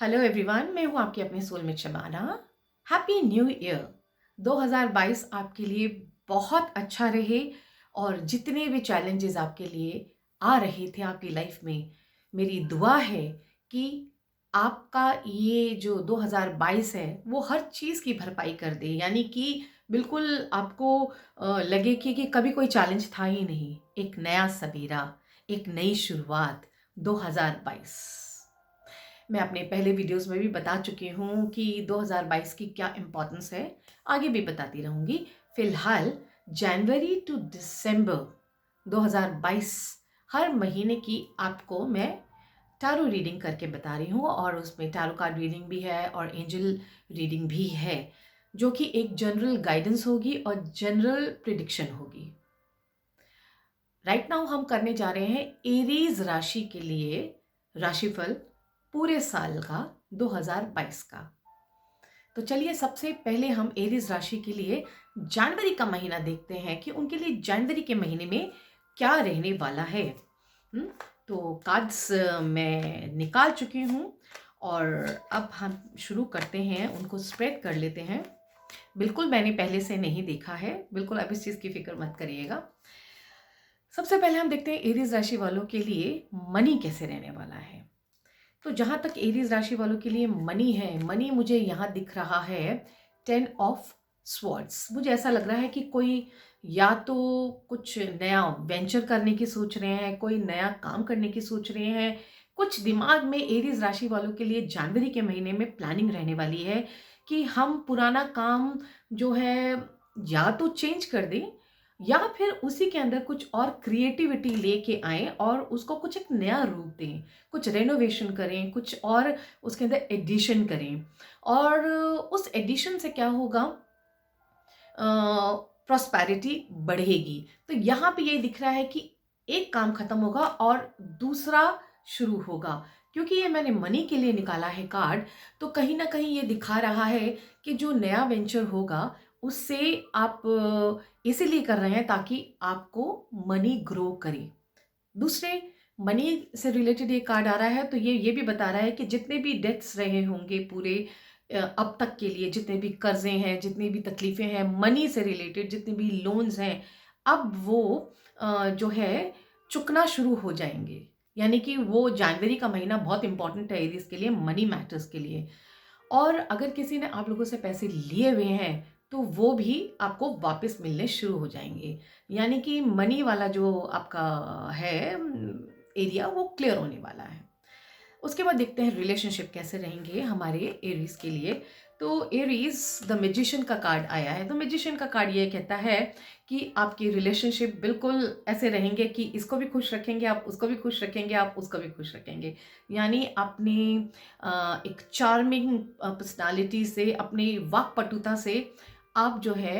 Hello everyone, मैं हूँ आपकी अपनी soulmate Shabana. Happy new year. 2022 आपके लिए बहुत अच्छा रहे और जितने भी चैलेंजेस आपके लिए आ रहे थे आपकी लाइफ में, मेरी दुआ है कि आपका ये जो 2022 है वो हर चीज़ की भरपाई कर दे। यानी कि बिल्कुल आपको लगे कि कभी कोई चैलेंज था ही नहीं। एक नया सबेरा, एक नई शुरुआत 2022। मैं अपने पहले वीडियोस में भी बता चुकी हूँ कि 2022 की क्या इम्पोर्टेंस है, आगे भी बताती रहूँगी। फिलहाल जनवरी टू दिसंबर 2022 हर महीने की आपको मैं टैरो रीडिंग करके बता रही हूँ, और उसमें टैरो कार्ड रीडिंग भी है और एंजल रीडिंग भी है, जो कि एक जनरल गाइडेंस होगी और जनरल प्रिडिक्शन होगी। राइट नाउ हम करने जा रहे हैं एरीज राशि के लिए राशिफल पूरे साल का 2022 का। तो चलिए सबसे पहले हम एरीज राशि के लिए जनवरी का महीना देखते हैं कि उनके लिए जनवरी के महीने में क्या रहने वाला है। तो कार्ड्स मैं निकाल चुकी हूँ और अब हम शुरू करते हैं, उनको स्प्रेड कर लेते हैं। बिल्कुल मैंने पहले से नहीं देखा है, बिल्कुल अब इस चीज़ की फिक्र मत करिएगा। सबसे पहले हम देखते हैं एरीज राशि वालों के लिए मनी कैसे रहने वाला है। तो जहां तक एरीज राशि वालों के लिए मनी है, मनी मुझे यहाँ दिख रहा है 10 ऑफ स्वॉर्ड्स। मुझे ऐसा लग रहा है कि कोई या तो कुछ नया वेंचर करने की सोच रहे हैं, कोई नया काम करने की सोच रहे हैं। कुछ दिमाग में एरीज राशि वालों के लिए जनवरी के महीने में प्लानिंग रहने वाली है कि हम पुराना काम जो है या तो चेंज कर दें या फिर उसी के अंदर कुछ और क्रिएटिविटी लेके आएं और उसको कुछ एक नया रूप दें, कुछ रेनोवेशन करें, कुछ और उसके अंदर एडिशन करें। और उस एडिशन से क्या होगा, प्रॉस्पेरिटी बढ़ेगी। तो यहाँ पे ये दिख रहा है कि एक काम खत्म होगा और दूसरा शुरू होगा। क्योंकि ये मैंने मनी के लिए निकाला है कार्ड, तो कहीं ना कहीं ये दिखा रहा है कि जो नया वेंचर होगा उससे आप इसीलिए कर रहे हैं ताकि आपको मनी ग्रो करे। दूसरे, मनी से रिलेटेड ये कार्ड आ रहा है, तो ये भी बता रहा है कि जितने भी डेट्स रहे होंगे पूरे अब तक के लिए, जितने भी कर्जे हैं, जितनी भी तकलीफें हैं मनी से रिलेटेड, जितने भी लोन्स हैं, अब वो जो है चुकना शुरू हो जाएंगे। यानी कि वो जनवरी का महीना बहुत इंपॉर्टेंट है एरीज के लिए, मनी मैटर्स के लिए। और अगर किसी ने आप लोगों से पैसे लिए हुए हैं तो वो भी आपको वापस मिलने शुरू हो जाएंगे। यानी कि मनी वाला जो आपका है एरिया, वो क्लियर होने वाला है। उसके बाद देखते हैं रिलेशनशिप कैसे रहेंगे हमारे एरीज के लिए। तो एरीज, द मैजिशियन का कार्ड आया है। तो मैजिशियन का कार्ड ये कहता है कि आपकी रिलेशनशिप बिल्कुल ऐसे रहेंगे कि इसको भी खुश रखेंगे आप, उसको भी खुश रखेंगे आप, उसको भी खुश रखेंगे। यानी अपनी एक चार्मिंग पर्सनालिटी से, अपनी वाक्पटुता से आप जो है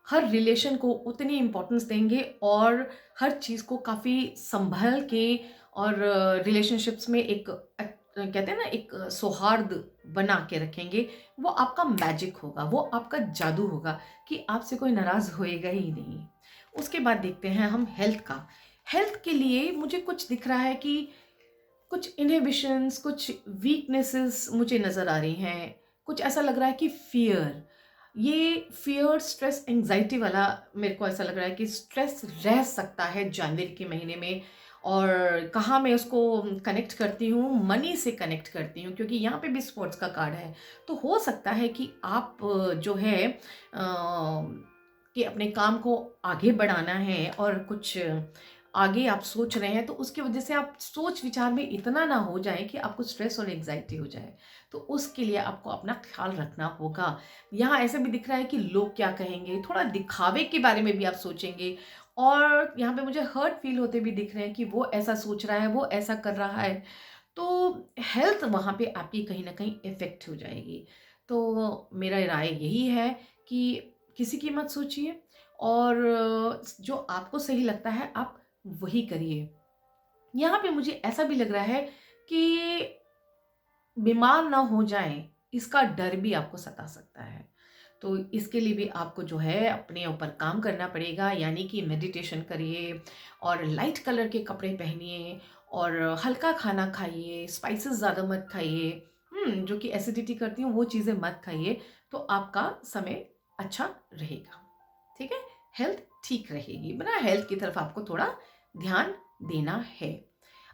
हर रिलेशन को उतनी इम्पोर्टेंस देंगे और हर चीज़ को काफ़ी संभल के और रिलेशनशिप्स में एक कहते हैं ना, एक सौहार्द बना के रखेंगे। वो आपका मैजिक होगा, वो आपका जादू होगा कि आपसे कोई नाराज़ होएगा ही नहीं। उसके बाद देखते हैं हम हेल्थ का। हेल्थ के लिए मुझे कुछ दिख रहा है कि कुछ इनहिबिशंस, कुछ वीकनेसेस मुझे नज़र आ रही हैं। कुछ ऐसा लग रहा है कि फियर, स्ट्रेस, एंजाइटी वाला मेरे को ऐसा लग रहा है कि स्ट्रेस रह सकता है जनवरी के महीने में। और कहाँ मैं उसको कनेक्ट करती हूँ, मनी से कनेक्ट करती हूँ, क्योंकि यहाँ पे भी स्पोर्ट्स का कार्ड है। तो हो सकता है कि आप जो है कि अपने काम को आगे बढ़ाना है और कुछ आगे आप सोच रहे हैं, तो उसकी वजह से आप सोच विचार में इतना ना हो जाए कि आपको स्ट्रेस और एंजाइटी हो जाए। तो उसके लिए आपको अपना ख्याल रखना होगा। यहाँ ऐसा भी दिख रहा है कि लोग क्या कहेंगे, थोड़ा दिखावे के बारे में भी आप सोचेंगे। और यहाँ पे मुझे हर्ट फील होते भी दिख रहे हैं कि वो ऐसा सोच रहा है, वो ऐसा कर रहा है। तो हेल्थ वहाँ पे आपकी कहीं ना कहीं इफेक्ट हो जाएगी। तो मेरा राय यही है कि किसी की मत सोचिए, और जो आपको सही लगता है आप वही करिए। यहाँ पे मुझे ऐसा भी लग रहा है कि बीमार ना हो जाएं, इसका डर भी आपको सता सकता है। तो इसके लिए भी आपको जो है अपने ऊपर काम करना पड़ेगा। यानी कि मेडिटेशन करिए और लाइट कलर के कपड़े पहनिए और हल्का खाना खाइए, स्पाइसेस ज़्यादा मत खाइए, जो कि एसिडिटी करती हैं वो चीज़ें मत खाइए, तो आपका समय अच्छा रहेगा। ठीक है? हेल्थ ठीक रहेगी, बना हेल्थ की तरफ आपको थोड़ा ध्यान देना है।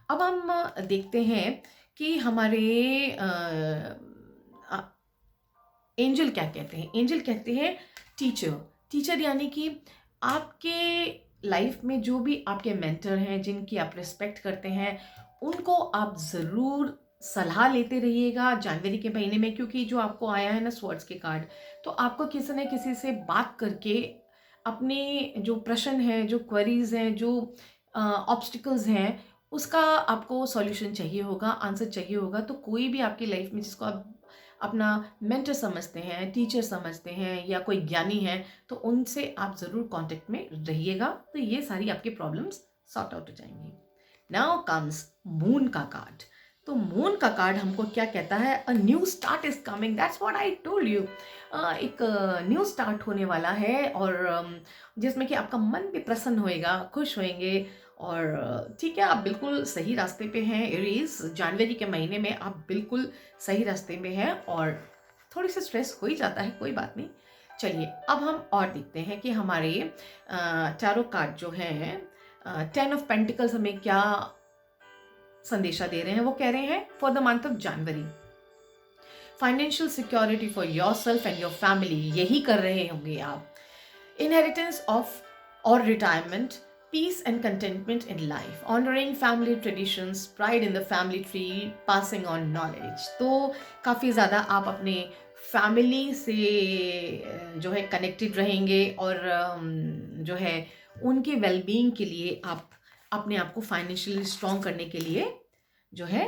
अब हम देखते हैं कि हमारे एंजल क्या कहते हैं। एंजल कहते हैं टीचर। टीचर यानी कि आपके लाइफ में जो भी आपके मेंटर हैं, जिनकी आप रिस्पेक्ट करते हैं, उनको आप ज़रूर सलाह लेते रहिएगा जनवरी के महीने में, क्योंकि जो आपको आया है ना स्वर्ड्स के कार्ड, तो आपको किसी न किसी से बात करके अपने जो प्रश्न हैं, जो क्वेरीज हैं, जो ऑब्स्टिकल्स हैं, उसका आपको सॉल्यूशन चाहिए होगा, आंसर चाहिए होगा। तो कोई भी आपकी लाइफ में जिसको आप अपना मेंटर समझते हैं, टीचर समझते हैं, या कोई ज्ञानी है, तो उनसे आप ज़रूर कांटेक्ट में रहिएगा, तो ये सारी आपकी प्रॉब्लम्स सॉर्ट आउट हो जाएंगी। नाउ कम्स मून का कार्ड। तो मून का कार्ड हमको क्या कहता है, a new start is coming, that's what I told you. एक न्यू स्टार्ट होने वाला है, और जिसमें कि आपका मन भी प्रसन्न होएगा, खुश होएंगे, और ठीक है, आप बिल्कुल सही रास्ते पे हैं एरीज। जनवरी के महीने में आप बिल्कुल सही रास्ते में हैं, और थोड़ी सी स्ट्रेस हो ही जाता है, कोई बात नहीं। चलिए अब हम और देखते हैं कि हमारे टैरो कार्ड जो है 10 ऑफ पेंटिकल्स हमें क्या संदेशा दे रहे हैं। वो कह रहे हैं for the month of January, financial security for yourself and your family, यही कर रहे होंगे आप। इनहेरिटेंस ऑफ और retirement, peace and contentment in life, honouring family traditions, pride in the family tree, passing on knowledge. तो काफ़ी ज़्यादा आप अपने फैमिली से जो है कनेक्टेड रहेंगे, और जो है उनके वेलबींग के लिए आप अपने आप को फाइनेंशियली स्ट्रॉन्ग करने के लिए जो है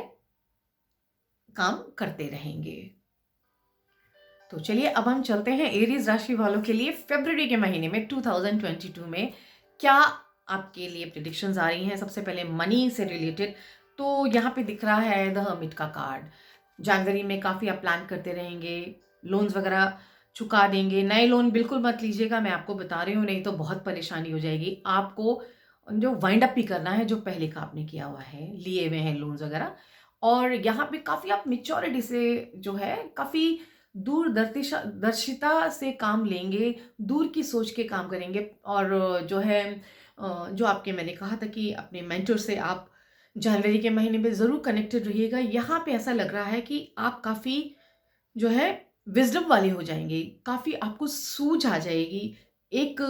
काम करते रहेंगे। तो चलिए अब हम चलते हैं एरीज राशि वालों के लिए फरवरी के महीने में 2022 में क्या आपके लिए प्रेडिक्शंस आ रही हैं। सबसे पहले मनी से रिलेटेड, तो यहाँ पे दिख रहा है द हर्मिट का कार्ड। जनवरी में काफ़ी आप प्लान करते रहेंगे, लोन्स वगैरह चुका देंगे। नए लोन बिल्कुल मत लीजिएगा, मैं आपको बता रही हूँ, नहीं तो बहुत परेशानी हो जाएगी आपको। जो वाइंड अप भी करना है जो पहले का आपने किया हुआ है, लिए हुए हैं लोन्स वगैरह। और यहाँ पे काफ़ी आप मेच्योरिटी से जो है काफ़ी दूरदर्शिता से काम लेंगे, दूर की सोच के काम करेंगे, और जो है जो आपके मैंने कहा था कि अपने मेंटर से आप जनवरी के महीने में ज़रूर कनेक्टेड रहिएगा। यहाँ पे ऐसा लग रहा है कि आप काफ़ी जो है विज़डम वाले हो जाएंगे, काफ़ी आपको सूझ आ जाएगी, एक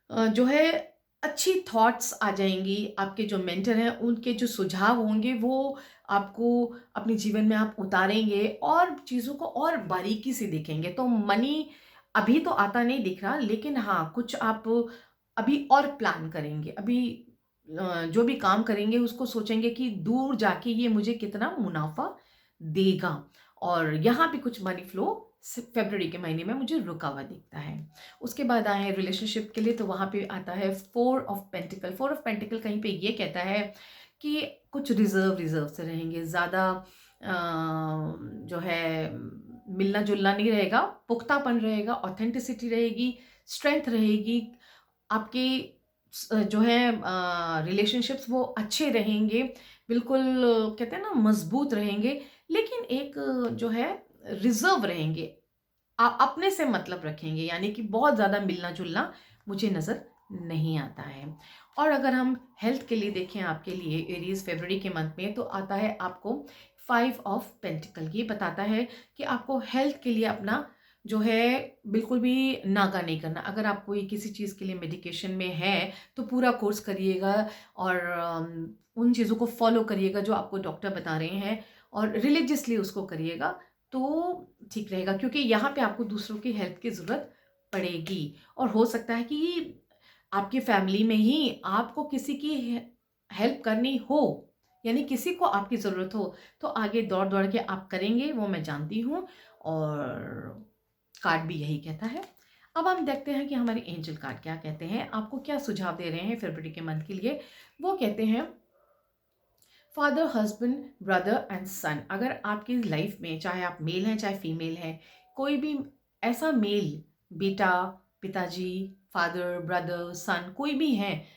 जो है अच्छी थॉट्स आ जाएंगी। आपके जो मेंटर हैं उनके जो सुझाव होंगे वो आपको अपने जीवन में आप उतारेंगे, और चीज़ों को और बारीकी से देखेंगे। तो मनी अभी तो आता नहीं दिख रहा, लेकिन हाँ कुछ आप अभी और प्लान करेंगे। अभी जो भी काम करेंगे उसको सोचेंगे कि दूर जाके ये मुझे कितना मुनाफा देगा, और यहाँ पे कुछ मनी फ्लो फरवरी के महीने में मुझे रुका हुआ दिखता है। उसके बाद आए हैं रिलेशनशिप के लिए, तो वहाँ पे आता है 4 ऑफ पेंटिकल। 4 ऑफ पेंटिकल कहीं पे ये कहता है कि कुछ रिजर्व से रहेंगे, ज़्यादा जो है मिलना जुलना नहीं रहेगा, पुख्तापन रहेगा, ऑथेंटिसिटी रहेगी, स्ट्रेंथ रहेगी। आपके जो है रिलेशनशिप्स वो अच्छे रहेंगे, बिल्कुल कहते हैं ना मजबूत रहेंगे, लेकिन एक जो है रिजर्व रहेंगे, अपने से मतलब रखेंगे, यानी कि बहुत ज़्यादा मिलना जुलना मुझे नज़र नहीं आता है। और अगर हम हेल्थ के लिए देखें आपके लिए एरीज फरवरी के मंथ में, तो आता है आपको 5 ऑफ पेंटिकल। ये बताता है कि आपको हेल्थ के लिए अपना जो है बिल्कुल भी नागा नहीं करना। अगर आप कोई किसी चीज़ के लिए मेडिकेशन में है तो पूरा कोर्स करिएगा, और उन चीज़ों को फॉलो करिएगा जो आपको डॉक्टर बता रहे हैं, और रिलीजियसली उसको करिएगा, तो ठीक रहेगा। क्योंकि यहाँ पे आपको दूसरों की हेल्प की ज़रूरत पड़ेगी, और हो सकता है कि आपकी फैमिली में ही आपको किसी की हेल्प करनी हो, यानी किसी को आपकी ज़रूरत हो, तो आगे दौड़ दौड़ के आप करेंगे, वो मैं जानती हूँ, और कार्ड भी यही कहता है। अब हम देखते हैं कि हमारे एंजल कार्ड क्या कहते हैं, आपको क्या सुझाव दे रहे हैं फरवरी के मंथ के लिए। वो कहते हैं फादर, हस्बैंड, ब्रदर एंड सन। अगर आपकी लाइफ में चाहे आप मेल हैं चाहे फीमेल हैं, कोई भी ऐसा मेल, बेटा, पिताजी, फादर, ब्रदर, सन, कोई भी हैं,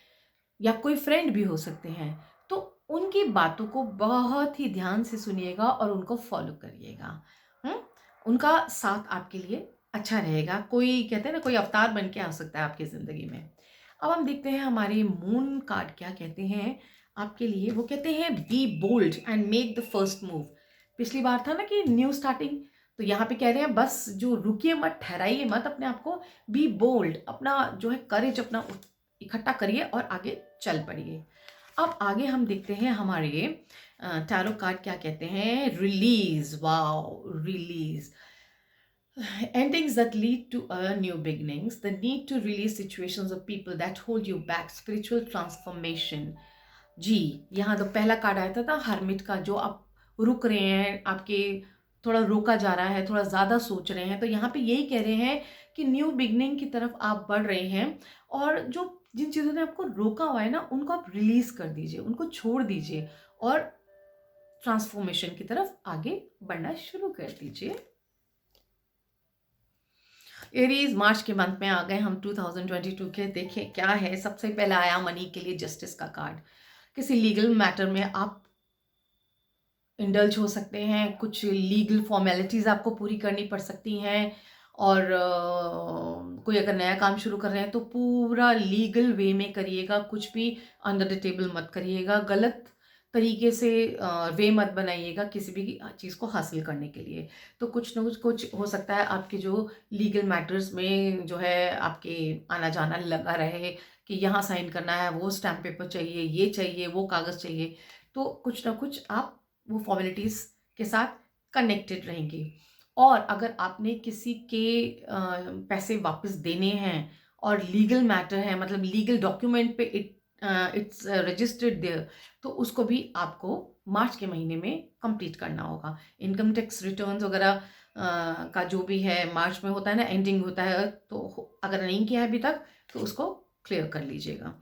या कोई फ्रेंड भी हो सकते हैं, तो उनकी बातों को बहुत ही ध्यान से सुनिएगा और उनको फॉलो करिएगा। हुँ? उनका साथ आपके लिए अच्छा रहेगा। कोई कहते हैं ना, कोई अवतार बन के आ सकता है आपकी ज़िंदगी में। अब हम देखते हैं हमारे मून कार्ड क्या कहते हैं आपके लिए। वो कहते हैं be bold and make the first move. पिछली बार था ना कि न्यू स्टार्टिंग, तो यहाँ पे कह रहे हैं बस जो रुकिए मत, ठहराइए मत अपने आप को, बी बोल्ड, अपना जो है करेज अपना इकट्ठा करिए और आगे चल पड़िए। अब आगे हम देखते हैं हमारे टैरो कार्ड क्या कहते हैं। Release, wow, release, endings that lead to a new beginnings, the need to release situations of people that hold you back, spiritual transformation। जी, यहाँ तो पहला कार्ड आया था हर्मिट का, जो आप रुक रहे हैं, आपके थोड़ा रोका जा रहा है, थोड़ा ज़्यादा सोच रहे हैं, तो यहाँ पे यही कह रहे हैं कि न्यू बिगनिंग की तरफ आप बढ़ रहे हैं, और जो जिन चीज़ों ने आपको रोका हुआ है ना, उनको आप रिलीज कर दीजिए, उनको छोड़ दीजिए और ट्रांसफॉर्मेशन की तरफ आगे बढ़ना शुरू कर दीजिए। एरीज, मार्च के मंथ में आ गए हम 2022 के। देखें क्या है, सबसे पहला आया मनी के लिए जस्टिस का कार्ड। किसी लीगल मैटर में आप इंडल्ज हो सकते हैं, कुछ लीगल फॉर्मेलिटीज़ आपको पूरी करनी पड़ सकती हैं, और कोई अगर नया काम शुरू कर रहे हैं तो पूरा लीगल वे में करिएगा, कुछ भी अंडर द टेबल मत करिएगा, गलत तरीके से वे मत बनाइएगा किसी भी चीज़ को हासिल करने के लिए। तो कुछ न कुछ हो सकता है आपके जो लीगल मैटर्स में जो है आपके आना जाना लगा रहे कि यहाँ साइन करना है, वो स्टैम्प पेपर चाहिए, ये चाहिए, वो कागज़ चाहिए, तो कुछ ना कुछ आप वो फॉर्मेलिटीज़ के साथ कनेक्टेड रहेंगे। और अगर आपने किसी के पैसे वापस देने हैं और लीगल मैटर है, मतलब लीगल डॉक्यूमेंट पे इट्स रजिस्टर्ड देयर, तो उसको भी आपको मार्च के महीने में कंप्लीट करना होगा। इनकम टैक्स रिटर्न्स वगैरह का जो भी है मार्च में होता है ना, एंडिंग होता है, तो अगर नहीं किया है अभी तक तो उसको क्लियर कर लीजिएगा।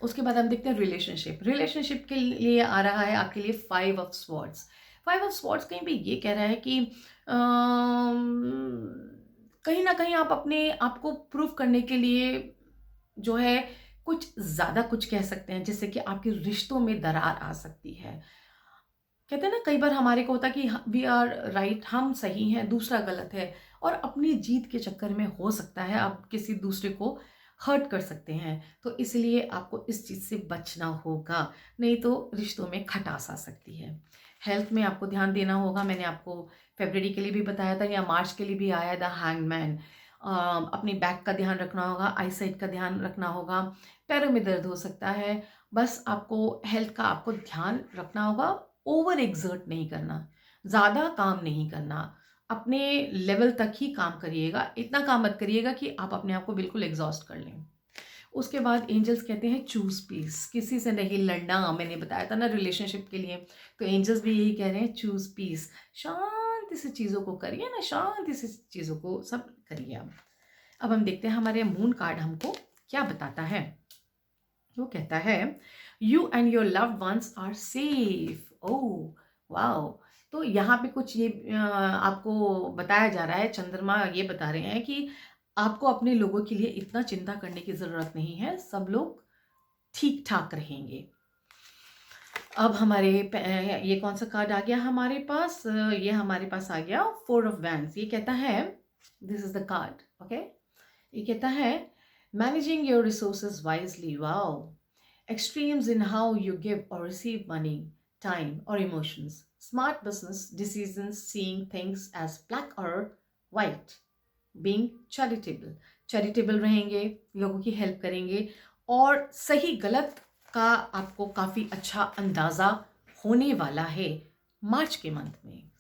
उसके बाद हम देखते हैं रिलेशनशिप। रिलेशनशिप के लिए आ रहा है आपके लिए 5 ऑफ स्वॉर्ड्स। 5 ऑफ स्वॉर्ड्स कहीं पे ये कह रहा है कि कहीं ना कहीं आप अपने आप को प्रूव करने के लिए जो है कुछ ज़्यादा कुछ कह सकते हैं, जिससे कि आपके रिश्तों में दरार आ सकती है। कहते हैं ना, कई बार हमारे को होता है कि वी आर राइट, हम सही हैं, दूसरा गलत है, और अपनी जीत के चक्कर में हो सकता है आप किसी दूसरे को हर्ट कर सकते हैं। तो इसलिए आपको इस चीज़ से बचना होगा, नहीं तो रिश्तों में खटास आ सकती है। हेल्थ में आपको ध्यान देना होगा। मैंने आपको फरवरी के लिए भी बताया था, या मार्च के लिए भी आया द हैंगमैन। अपनी बैक का ध्यान रखना होगा, आईसाइट का ध्यान रखना होगा, पैरों में दर्द हो सकता है। बस आपको हेल्थ का आपको ध्यान रखना होगा। ओवर एग्जर्ट नहीं करना, ज़्यादा काम नहीं करना, अपने लेवल तक ही काम करिएगा। इतना काम मत करिएगा कि आप अपने आप को बिल्कुल एग्जॉस्ट कर लें। उसके बाद एंजल्स कहते हैं चूज पीस, किसी से नहीं लड़ना। मैंने बताया था ना रिलेशनशिप के लिए, तो एंजल्स भी यही कह रहे हैं, चूज पीस। शांति से चीज़ों को करिए ना, शांति से चीज़ों को सब करिए आप। अब हम देखते हैं हमारे मून कार्ड हमको क्या बताता है। वो कहता है you and your loved ones are safe. Oh wow. तो यहाँ पे कुछ ये आपको बताया जा रहा है, चंद्रमा ये बता रहे हैं कि आपको अपने लोगों के लिए इतना चिंता करने की ज़रूरत नहीं है, सब लोग ठीक ठाक रहेंगे। अब हमारे ये कौन सा कार्ड आ गया हमारे पास, ये हमारे पास आ गया 4 ऑफ वैंड्स। ये कहता है, this is the card, okay. ये कहता है managing your resources wisely. Wow. Extremes in how you give or receive money, time, or emotions. Smart business decisions, seeing things as black or white. Being charitable. Charitable रहेंगे, लोगों की help करेंगे, और सही गलत का आपको काफ़ी अच्छा अंदाज़ा होने वाला है मार्च के मंथ में।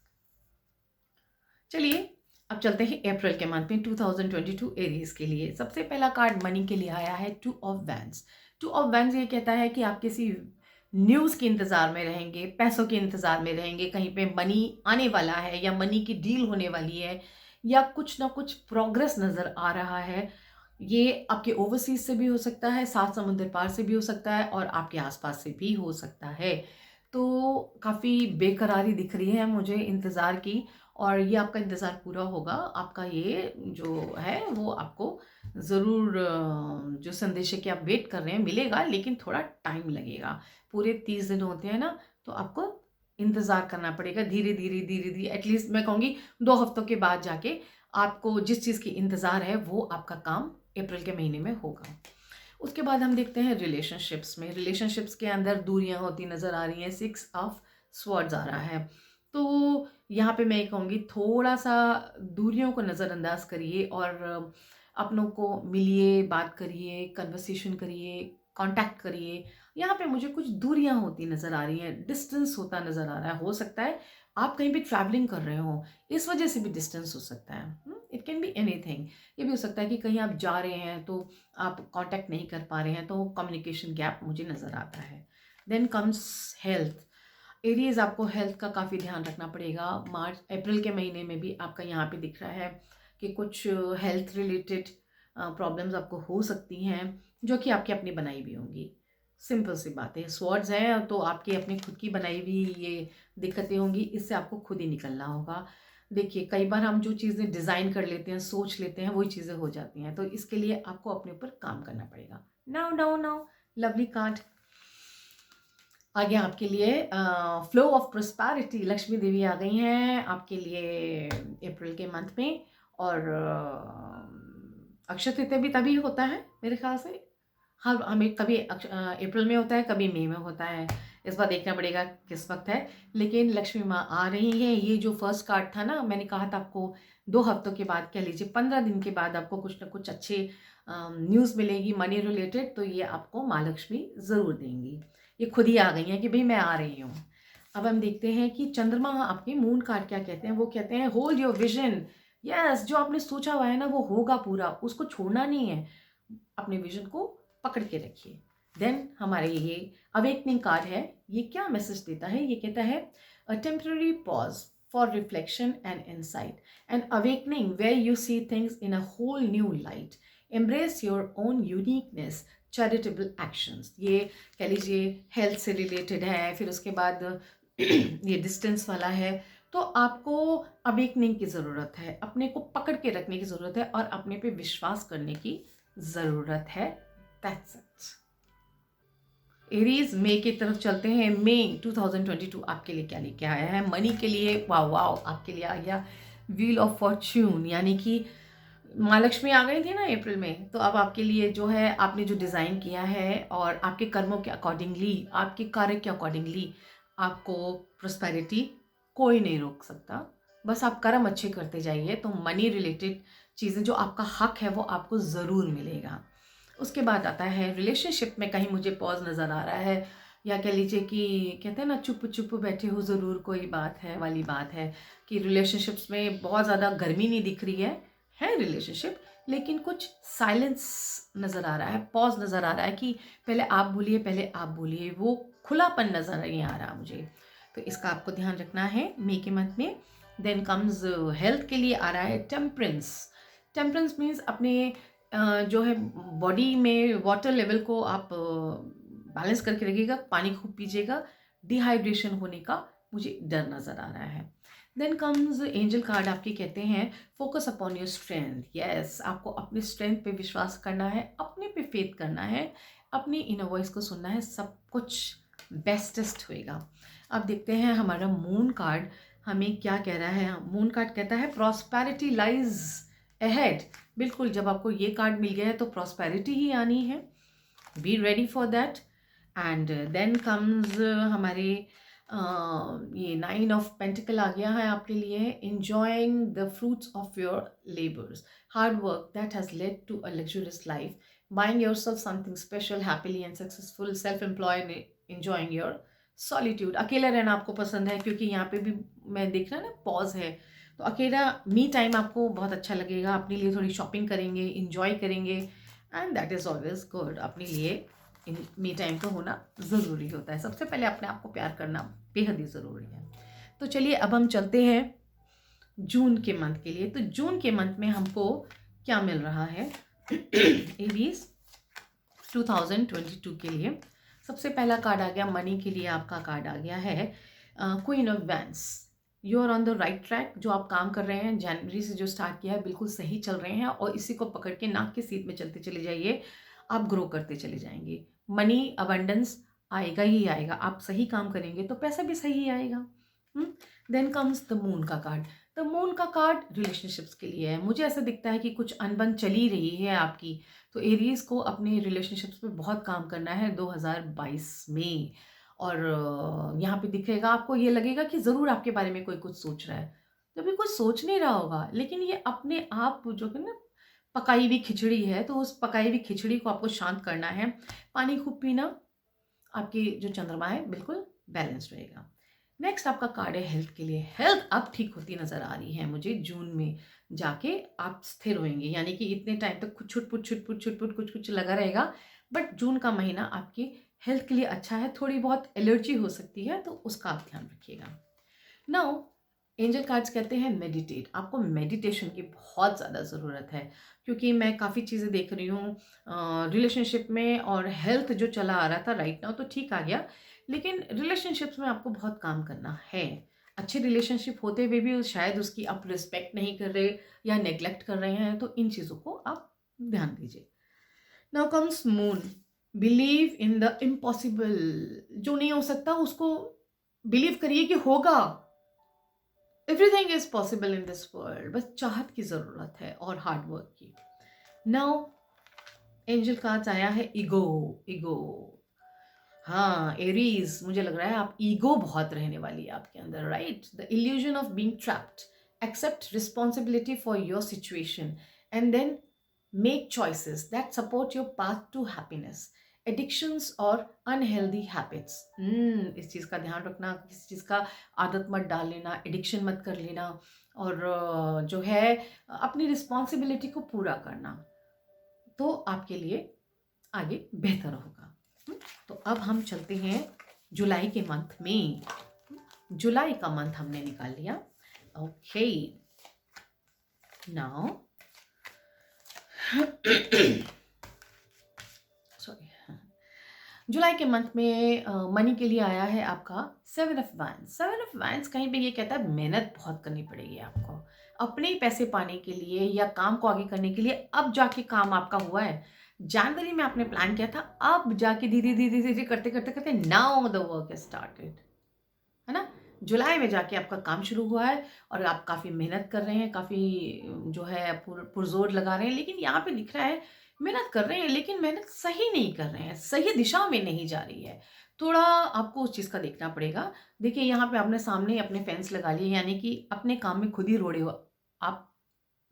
चलिए अब चलते हैं अप्रैल के मंथ में 2022 एरीज के लिए। सबसे पहला कार्ड मनी के लिए आया है 2 ऑफ वैंड्स। 2 ऑफ वैंड्स ये कहता है कि आप किसी न्यूज़ के इंतज़ार में रहेंगे, पैसों के इंतज़ार में रहेंगे, कहीं पे मनी आने वाला है या मनी की डील होने वाली है, या कुछ ना कुछ प्रोग्रेस नज़र आ रहा है। ये आपके ओवरसीज से भी हो सकता है, सात समुंदर पार से भी हो सकता है, और आपके आसपास से भी हो सकता है। तो काफ़ी बेकरारी दिख रही है मुझे इंतज़ार की, और ये आपका इंतज़ार पूरा होगा। आपका ये जो है वो आपको ज़रूर जो संदेश है कि आप वेट कर रहे हैं मिलेगा, लेकिन थोड़ा टाइम लगेगा। पूरे 30 दिन होते हैं ना, तो आपको इंतज़ार करना पड़ेगा, धीरे-धीरे एटलीस्ट मैं कहूँगी 2 हफ्तों के बाद जाके आपको जिस चीज़ की इंतज़ार है वो आपका काम अप्रैल के महीने में होगा। उसके बाद हम देखते हैं रिलेशनशिप्स में। रिलेशनशिप्स के अंदर दूरियां होती नज़र आ रही हैं, 6 ऑफ स्वॉर्ड्स आ रहा है। तो यहाँ पे मैं ये कहूँगी थोड़ा सा दूरियों को नज़रअंदाज करिए और अपनों को मिलिए, बात करिए, कन्वर्सेशन करिए, कांटेक्ट करिए। यहाँ पे मुझे कुछ दूरियां होती नज़र आ रही हैं, डिस्टेंस होता नज़र आ रहा है। हो सकता है आप कहीं पे ट्रैवलिंग कर रहे हो, इस वजह से भी डिस्टेंस हो सकता है। It can be anything. ये भी हो सकता है कि कहीं आप जा रहे हैं तो आप कांटेक्ट नहीं कर पा रहे हैं, तो कम्युनिकेशन गैप मुझे नज़र आता है। Then comes health. एरीज, आपको हेल्थ का काफ़ी ध्यान रखना पड़ेगा। मार्च अप्रैल के महीने में भी आपका यहाँ पे दिख रहा है कि कुछ हेल्थ रिलेटेड प्रॉब्लम्स आपको हो सकती हैं, जो कि आपकी अपनी बनाई भी होंगी। सिंपल सी बात है, स्वॉर्ड्स हैं तो आपकी अपनी खुद की बनाई हुई ये दिक्कतें होंगी, इससे आपको खुद ही निकलना होगा। देखिए, कई बार हम जो चीज़ें डिज़ाइन कर लेते हैं, सोच लेते हैं, वही चीज़ें हो जाती हैं, तो इसके लिए आपको अपने ऊपर काम करना पड़ेगा। Now now now lovely card आगे आपके लिए फ्लो ऑफ प्रोस्पैरिटी, लक्ष्मी देवी आ गई हैं आपके लिए अप्रैल के मंथ में। और अक्षय तृतीया भी तभी होता है मेरे ख्याल से। हाँ, हमें कभी अप्रैल में होता है, कभी मई में होता है, इस बार देखना पड़ेगा किस वक्त है। लेकिन लक्ष्मी माँ आ रही हैं। ये जो फर्स्ट कार्ड था ना, मैंने कहा था आपको 2 हफ्तों के बाद, कह लीजिए 15 दिन के बाद आपको कुछ ना कुछ अच्छे न्यूज़ मिलेगी मनी रिलेटेड, तो ये आपको माँ लक्ष्मी ज़रूर देंगी। ये खुद ही आ गई हैं कि भाई मैं आ रही हूँ। अब हम देखते हैं कि चंद्रमा आपके मून कार्ड क्या कहते हैं। वो कहते हैं होल्ड योर विजन। यस, जो आपने सोचा हुआ है ना वो होगा पूरा, उसको छोड़ना नहीं है, अपने विजन को पकड़ के रखिए। देन हमारे ये अवेकनिंग कार्ड है। ये क्या मैसेज देता है? ये कहता है a temporary pause for reflection and insight, and awakening where you see things in a whole new light, embrace your own uniqueness, charitable actions. ये कह लीजिए हेल्थ से रिलेटेड है, फिर उसके बाद ये डिस्टेंस वाला है। तो आपको अवेकनिंग की ज़रूरत है, अपने को पकड़ के रखने की ज़रूरत है और अपने पे विश्वास करने की ज़रूरत है। That's it. एरीज, मई की तरफ चलते हैं। मई 2022 आपके लिए क्या लेके आया है? मनी के लिए वाह वाह आपके लिए आ गया व्हील ऑफ फॉर्च्यून, यानी कि माँ लक्ष्मी आ गई थी ना अप्रैल में, तो अब आपके लिए जो है आपने जो डिज़ाइन किया है और आपके कर्मों के अकॉर्डिंगली, आपके कार्य के अकॉर्डिंगली आपको प्रोस्पेरिटी कोई नहीं रोक सकता। बस आप कर्म अच्छे करते जाइए तो मनी रिलेटेड चीज़ें जो आपका हक है वो आपको ज़रूर मिलेगा। उसके बाद आता है रिलेशनशिप में, कहीं मुझे पॉज नज़र आ रहा है, या कह लीजिए कि कहते हैं ना चुप चुप बैठे हो ज़रूर कोई बात है वाली बात है, कि रिलेशनशिप्स में बहुत ज़्यादा गर्मी नहीं दिख रही है रिलेशनशिप, लेकिन कुछ साइलेंस नज़र आ रहा है, पॉज नज़र आ रहा है कि पहले आप बोलिए, पहले आप बोलिए, वो खुलापन नज़र नहीं आ रहा मुझे। तो इसका आपको ध्यान रखना है मई के मंथ में। देन कम्स हेल्थ के लिए आ रहा है टेम्परेंस। टेम्परेंस मीन्स अपने जो है बॉडी में वाटर लेवल को आप बैलेंस करके रखिएगा, पानी खूब पीजिएगा, डिहाइड्रेशन होने का मुझे डर नज़र आ रहा है। देन कम्स एंजल कार्ड, आपके कहते हैं focus upon your strength. Yes, आपको अपने स्ट्रेंथ पे विश्वास करना है, अपने पे फेथ करना है, अपनी इनर वॉइस को सुनना है, सब कुछ बेस्टेस्ट होएगा। अब देखते हैं हमारा मून कार्ड हमें क्या कह रहा है। मून कार्ड कहता है प्रॉस्पेरिटी लाइज अहेड। बिल्कुल, जब आपको ये कार्ड मिल गया है तो प्रॉस्पेरिटी ही आनी है, be ready for that. And then comes हमारे ये 9 ऑफ पेंटिकल आ गया है आपके लिए। enjoying the fruits of your labors, hard work that has led to a luxurious life, buying yourself something special, happily and successful, self-employed, enjoying your solitude। अकेला रहना आपको पसंद है, क्योंकि यहाँ पे भी मैं देख रहा ना पॉज है, तो अकेला मी टाइम आपको बहुत अच्छा लगेगा, अपने लिए थोड़ी शॉपिंग करेंगे, इंजॉय करेंगे, and that is always good. अपने लिए मी टाइम तो होना ज़रूरी होता है, सबसे पहले अपने आप को प्यार करना बेहद ही ज़रूरी है। तो चलिए अब हम चलते हैं जून के मंथ के लिए। तो जून के मंथ में हमको क्या मिल रहा है एरीज 2022 के लिए? सबसे पहला कार्ड आ गया मनी के लिए, आपका कार्ड आ गया है queen of wands. You are on the right track. जो आप काम कर रहे हैं जनवरी से जो स्टार्ट किया है बिल्कुल सही चल रहे हैं, और इसी को पकड़ के नाक की सीट में चलते चले जाइए, आप ग्रो करते चले जाएंगे। मनी अबंडेंस आएगा ही आएगा, आप सही काम करेंगे तो पैसा भी सही आएगा। देन कम्स द मून का कार्ड। द मून का कार्ड रिलेशनशिप्स के लिए है। मुझे ऐसा दिखता है कि कुछ अनबन चली रही है आपकी, तो एरीज को अपने रिलेशनशिप्स पे बहुत काम करना है 2022 में। और यहाँ पे दिखेगा आपको, ये लगेगा कि ज़रूर आपके बारे में कोई कुछ सोच रहा है, तो अभी कुछ सोच नहीं रहा होगा, लेकिन ये अपने आप जो है ना, पकाई हुई खिचड़ी है, तो उस पकाई हुई खिचड़ी को आपको शांत करना है। पानी खूब पीना, आपकी जो चंद्रमा है बिल्कुल बैलेंस रहेगा। नेक्स्ट आपका कार्ड है हेल्थ के लिए। हेल्थ अब ठीक होती नजर आ रही है मुझे। जून में जाके आप स्थिर होंगे, यानी कि इतने टाइम तक कुछ छुटपुट छुटपुट छुटपुट कुछ कुछ लगा रहेगा, बट जून का महीना आपकी हेल्थ के लिए अच्छा है। थोड़ी बहुत एलर्जी हो सकती है, तो उसका आप ध्यान रखिएगा। नाउ एंजल कार्ड्स कहते हैं मेडिटेट। आपको मेडिटेशन की बहुत ज़्यादा ज़रूरत है, क्योंकि मैं काफ़ी चीज़ें देख रही हूँ रिलेशनशिप में, और हेल्थ जो चला आ रहा था राइट नाउ तो ठीक आ गया, लेकिन रिलेशनशिप्स में आपको बहुत काम करना है। अच्छे रिलेशनशिप होते हुए भी शायद उसकी आप रिस्पेक्ट नहीं कर रहे या नेग्लेक्ट कर रहे हैं, तो इन चीज़ों को आप ध्यान दीजिए। Now comes moon. Believe in the impossible. जो नहीं हो सकता उसको बिलीव करिए कि होगा। Everything is possible in this world, बस चाहत की ज़रूरत है और हार्ड वर्क की। नाउ एंजल कार्ड्स आया है ईगो। ईगो, हाँ एरीज, मुझे लग रहा है आप ईगो बहुत रहने वाली है आपके अंदर, right. The illusion of being trapped. Accept responsibility for your situation and then make choices that support your path to happiness. Addictions और अनहेल्दी हैबिट्स, इस चीज़ का ध्यान रखना, किसी चीज़ का आदत मत डाल लेना, एडिक्शन मत कर लेना, और जो है अपनी रिस्पॉन्सिबिलिटी को पूरा करना, तो आपके लिए आगे बेहतर होगा। तो अब हम चलते हैं जुलाई के मंथ में। जुलाई का मंथ हमने निकाल लिया। ओके, नाउ सॉरी, जुलाई के मंथ में मनी के लिए आया है आपका 7 ऑफ वैंड्स। 7 ऑफ वैंड्स कहीं पे ये कहता है मेहनत बहुत करनी पड़ेगी आपको अपने पैसे पाने के लिए या काम को आगे करने के लिए। अब जाके काम आपका हुआ है। जनवरी में आपने प्लान किया था, अब जाके धीरे धीरे धीरे करते करते करते now the work is started, है ना। जुलाई में जाके आपका काम शुरू हुआ है, और आप काफ़ी मेहनत कर रहे हैं, काफ़ी जो है पुरजोर लगा रहे हैं, लेकिन यहाँ पे दिख रहा है मेहनत कर रहे हैं लेकिन मेहनत सही नहीं कर रहे हैं, सही दिशा में नहीं जा रही है। थोड़ा आपको उस चीज़ का देखना पड़ेगा। देखिए यहाँ पे आपने सामने अपने फेंस लगा लिए, यानी कि अपने काम में खुद ही रोड़े आप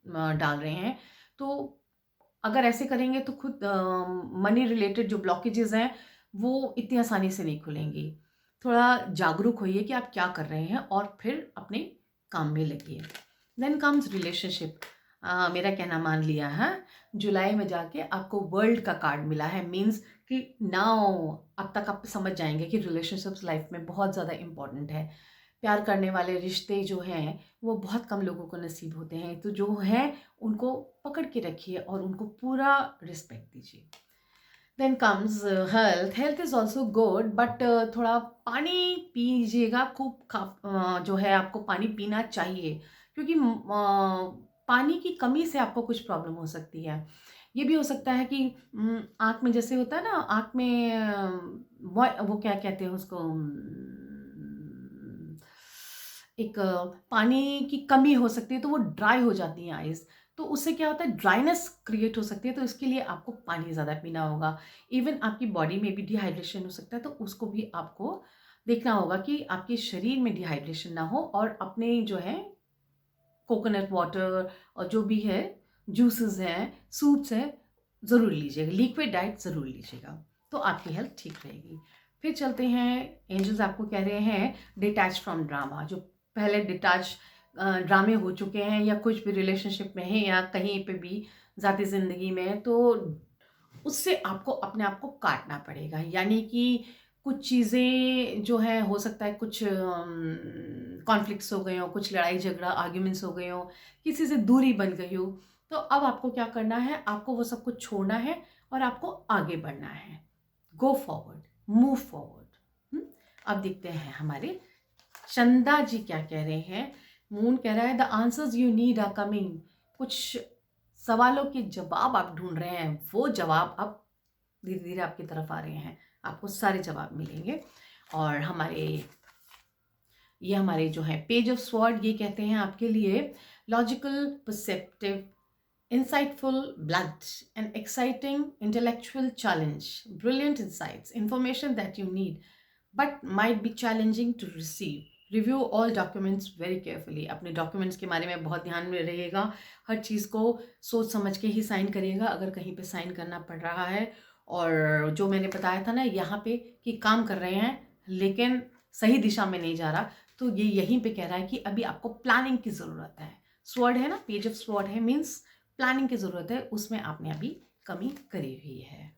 डाल रहे हैं। तो अगर ऐसे करेंगे तो खुद मनी रिलेटेड जो ब्लॉकेजेस हैं वो इतनी आसानी से नहीं खुलेंगी। थोड़ा जागरूक होइए कि आप क्या कर रहे हैं, और फिर अपने काम में लगिए। Then comes relationship. मेरा कहना मान लिया है। जुलाई में जाके आपको वर्ल्ड का कार्ड मिला है, मीन्स कि नाउ अब तक आप समझ जाएंगे कि रिलेशनशिप्स लाइफ में बहुत ज़्यादा इम्पॉर्टेंट है। प्यार करने वाले रिश्ते जो हैं वो बहुत कम लोगों को नसीब होते हैं, तो जो है उनको पकड़ के रखिए और उनको पूरा रिस्पेक्ट दीजिए। Then comes health. Health is also good, but थोड़ा पानी पीजिएगा खूब। जो है आपको पानी पीना चाहिए, क्योंकि पानी की कमी से आपको कुछ प्रॉब्लम हो सकती है। ये भी हो सकता है कि आँख में जैसे होता है ना, आँख में वो क्या कहते हैं उसको, एक पानी की कमी हो सकती है, तो वो ड्राई हो जाती हैं आइज़। तो उससे क्या होता है, ड्राइनेस क्रिएट हो सकती है, तो इसके लिए आपको पानी ज़्यादा पीना होगा। इवन आपकी बॉडी में भी डिहाइड्रेशन हो सकता है, तो उसको भी आपको देखना होगा कि आपके शरीर में डिहाइड्रेशन ना हो, और अपने जो है कोकोनट वाटर और जो भी है जूसेस हैं, सूप्स हैं, ज़रूर लीजिएगा। लिक्विड डाइट ज़रूर लीजिएगा, तो आपकी हेल्थ ठीक रहेगी। फिर चलते हैं, एंजल्स आपको कह रहे हैं डिटैच फ्रॉम ड्रामा। जो पहले डिटैच ड्रामे हो चुके हैं, या कुछ भी रिलेशनशिप में है या कहीं पे भी ज़ाती ज़िंदगी में, तो उससे आपको अपने आप को काटना पड़ेगा। यानी कि कुछ चीज़ें जो है, हो सकता है कुछ कॉन्फ्लिक्ट्स हो गए हों, कुछ लड़ाई झगड़ा आर्ग्यूमेंट्स हो गए हों, किसी से दूरी बन गई हो, तो अब आपको क्या करना है, आपको वो सब कुछ छोड़ना है और आपको आगे बढ़ना है। Go forward, move forward. अब देखते हैं हमारे चंदा जी क्या कह रहे हैं। मून कह रहा है the answers you need are coming. कुछ सवालों के जवाब आप ढूंढ रहे हैं, वो जवाब अब धीरे धीरे आपकी तरफ आ रहे हैं, आपको सारे जवाब मिलेंगे। और हमारे जो है पेज ऑफ स्वॉर्ड, ये कहते हैं आपके लिए logical, perceptive, insightful, blunt, and exciting intellectual challenge, brilliant insights, information that you need but might be challenging to receive. Review all documents very carefully. अपने डॉक्यूमेंट्स के बारे में बहुत ध्यान में रहेगा, हर चीज़ को सोच समझ के ही साइन करिएगा अगर कहीं पे साइन करना पड़ रहा है। और जो मैंने बताया था ना यहाँ पे कि काम कर रहे हैं लेकिन सही दिशा में नहीं जा रहा, तो ये यहीं पे कह रहा है कि अभी आपको प्लानिंग की ज़रूरत है। स्वॉर्ड है ना, पेज ऑफ स्वॉर्ड है, मीन्स प्लानिंग की ज़रूरत है, उसमें आपने अभी कमी करी हुई है।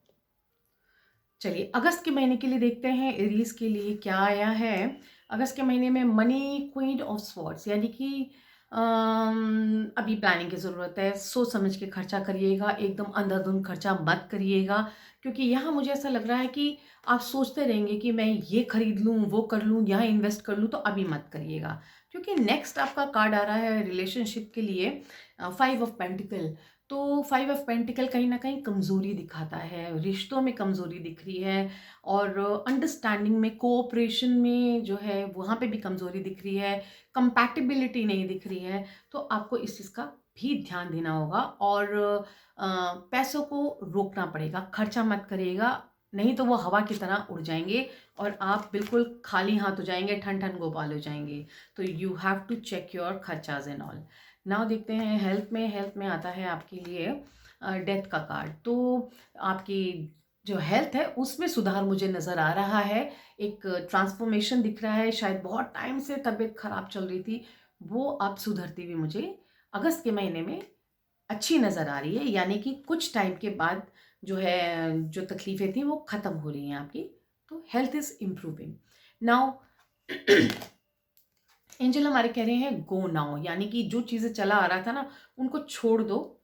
चलिए अगस्त के महीने के लिए देखते हैं एरीज के लिए क्या आया है। अगस्त के महीने में मनी क्वीन ऑफ स्वॉर्ड्स, यानी कि अभी प्लानिंग की ज़रूरत है, सोच समझ के खर्चा करिएगा, एकदम अंधाधुंध खर्चा मत करिएगा, क्योंकि यहाँ मुझे ऐसा लग रहा है कि आप सोचते रहेंगे कि मैं ये खरीद लूँ, वो कर लूँ, यहाँ इन्वेस्ट कर लूँ, तो अभी मत करिएगा। क्योंकि नेक्स्ट आपका कार्ड आ रहा है रिलेशनशिप के लिए 5 ऑफ पेंटिकल। तो 5 ऑफ पेंटिकल कहीं ना कहीं कमज़ोरी दिखाता है, रिश्तों में कमज़ोरी दिख रही है, और अंडरस्टैंडिंग में, कोऑपरेशन में जो है वहाँ पे भी कमज़ोरी दिख रही है, कंपैटिबिलिटी नहीं दिख रही है। तो आपको इस चीज़ का भी ध्यान देना होगा, और पैसों को रोकना पड़ेगा, खर्चा मत करिएगा, नहीं तो वो हवा की तरह उड़ जाएंगे और आप बिल्कुल खाली हाथ हो जाएंगे, ठन ठन गोपाल हो जाएंगे। तो you have to check your खर्चाज एंड ऑल। नाउ देखते हैं हेल्थ में आता है आपके लिए डेथ का कार्ड। तो आपकी जो हेल्थ है उसमें सुधार मुझे नज़र आ रहा है, एक ट्रांसफॉर्मेशन दिख रहा है। शायद बहुत टाइम से तबीयत खराब चल रही थी, वो अब सुधरती हुई मुझे अगस्त के महीने में अच्छी नज़र आ रही है, यानी कि कुछ टाइम के बाद जो है जो तकलीफ़ें थी वो ख़त्म हो रही हैं आपकी। तो health is improving now. Angel हमारे कह रहे हैं गो नाउ, यानी कि जो चीज़ें चला आ रहा था ना उनको छोड़ दो,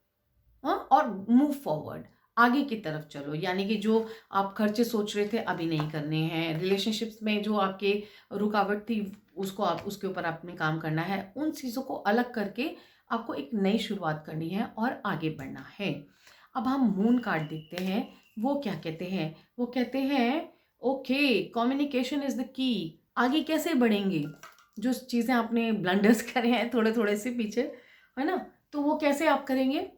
हाँ, और मूव फॉरवर्ड, आगे की तरफ चलो। यानी कि जो आप खर्चे सोच रहे थे अभी नहीं करने हैं, रिलेशनशिप्स में जो आपके रुकावट थी उसको आप उसके ऊपर आपने काम करना है, उन चीज़ों को अलग करके आपको एक नई शुरुआत करनी है और आगे बढ़ना है। अब हम मून कार्ड देखते हैं, वो क्या कहते हैं। वो कहते हैं okay, communication is the key. आगे कैसे बढ़ेंगे, जो चीज़ें आपने ब्लंडर्स करे हैं थोड़े थोड़े से पीछे, है ना, तो वो कैसे आप करेंगे,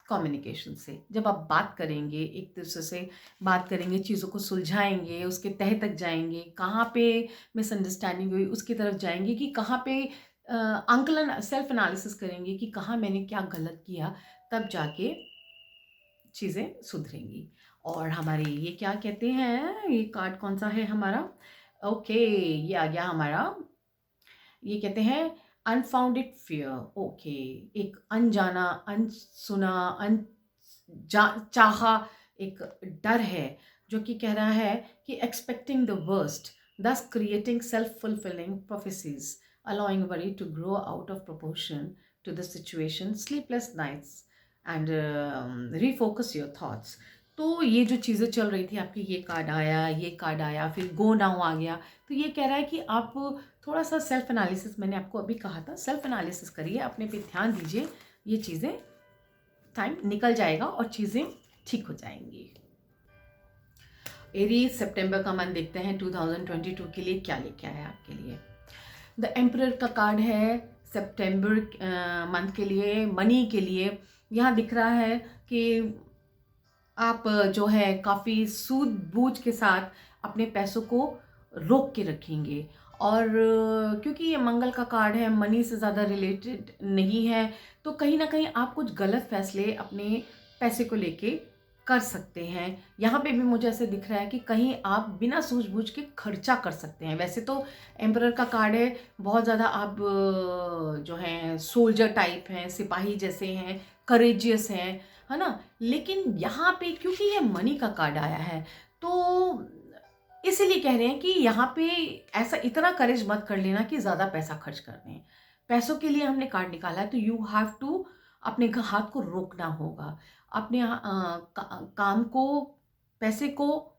कम्युनिकेशन से। जब आप बात करेंगे, एक दूसरे से बात करेंगे, चीज़ों को सुलझाएंगे, उसके तह तक जाएंगे, कहाँ पे मिसअंडरस्टैंडिंग हुई उसकी तरफ जाएंगे, कि कहाँ पे आंकलन, सेल्फ एनालिसिस करेंगे कि कहाँ मैंने क्या गलत किया, तब जाके चीज़ें सुधरेंगी। और हमारे ये क्या कहते हैं, ये कार्ड कौन सा है हमारा, ओके ये आ गया हमारा, ये कहते हैं अनफाउंडेड फियर। ओके, एक अनजाना, अनसुना, चाहा एक डर है जो कि कह रहा है कि expecting the worst, thus creating self-fulfilling prophecies, allowing worry to grow out of proportion to the situation, sleepless nights, and refocus your thoughts। तो ये जो चीज़ें चल रही थी आपकी, ये कार्ड आया, ये कार्ड आया, फिर गो नाउ आ गया, तो ये कह रहा है कि आप थोड़ा सा सेल्फ एनालिसिस, मैंने आपको अभी कहा था सेल्फ एनालिसिस करिए, अपने पे ध्यान दीजिए, ये चीज़ें टाइम निकल जाएगा और चीज़ें ठीक हो जाएंगी। एरीज सितंबर का मंथ देखते हैं 2022 के लिए क्या लेके आया आपके लिए। द एम्परर का कार्ड है सितंबर मंथ के लिए, मनी के लिए। यहाँ दिख रहा है कि आप जो है काफ़ी सूझबूझ के साथ अपने पैसों को रोक के रखेंगे, और क्योंकि ये मंगल का कार्ड है, मनी से ज़्यादा रिलेटेड नहीं है, तो कहीं ना कहीं आप कुछ गलत फैसले अपने पैसे को लेके कर सकते हैं। यहाँ पे भी मुझे ऐसे दिख रहा है कि कहीं आप बिना सूझबूझ के खर्चा कर सकते हैं। वैसे तो एम्परर का कार्ड है, बहुत ज़्यादा आप जो हैं सोल्जर टाइप हैं, सिपाही जैसे हैं, करेजियस हैं, है ना, लेकिन यहाँ पे क्योंकि ये मनी का कार्ड आया है, तो इसीलिए कह रहे हैं कि यहाँ पे ऐसा इतना करेज मत कर लेना कि ज़्यादा पैसा खर्च कर दें। पैसों के लिए हमने कार्ड निकाला है, तो यू हैव टू अपने हाथ को रोकना होगा, अपने काम को, पैसे को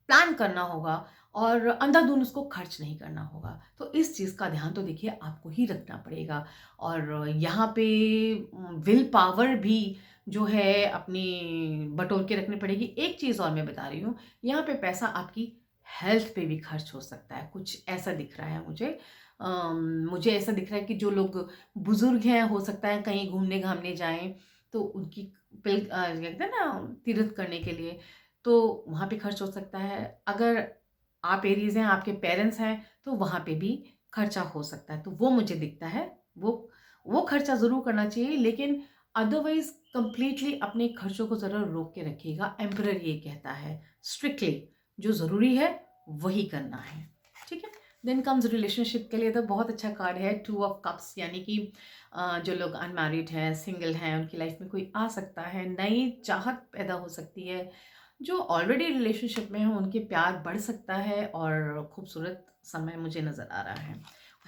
प्लान करना होगा और अंधाधुंध उसको खर्च नहीं करना होगा। तो इस चीज़ का ध्यान तो देखिए आपको ही रखना पड़ेगा। और यहाँ पे विल पावर भी जो है अपनी बटोर के रखनी पड़ेगी। एक चीज़ और मैं बता रही हूँ, यहाँ पे पैसा आपकी हेल्थ पे भी खर्च हो सकता है, कुछ ऐसा दिख रहा है मुझे। मुझे ऐसा दिख रहा है कि जो लोग बुज़ुर्ग हैं, हो सकता है कहीं घूमने-घामने जाएँ, तो उनकी कहते हैं ना तीर्थ करने के लिए, तो वहाँ पे खर्च हो सकता है। अगर आप एरीज़ हैं, आपके पेरेंट्स हैं, तो वहाँ पे भी खर्चा हो सकता है। तो वो मुझे दिखता है, वो खर्चा ज़रूर करना चाहिए, लेकिन अदरवाइज़ कंप्लीटली अपने खर्चों को ज़रा रोक के रखिएगा। एम्परर ये कहता है, स्ट्रिक्टली जो ज़रूरी है वही करना है, ठीक है? देन कम्स रिलेशनशिप के लिए तो बहुत अच्छा कार्ड है, 2 ऑफ कप्स, यानी कि जो लोग अनमैरिड हैं, सिंगल हैं, उनकी लाइफ में कोई आ सकता है, नई चाहत पैदा हो सकती है। जो ऑलरेडी रिलेशनशिप में हैं उनके प्यार बढ़ सकता है और खूबसूरत समय मुझे नज़र आ रहा है।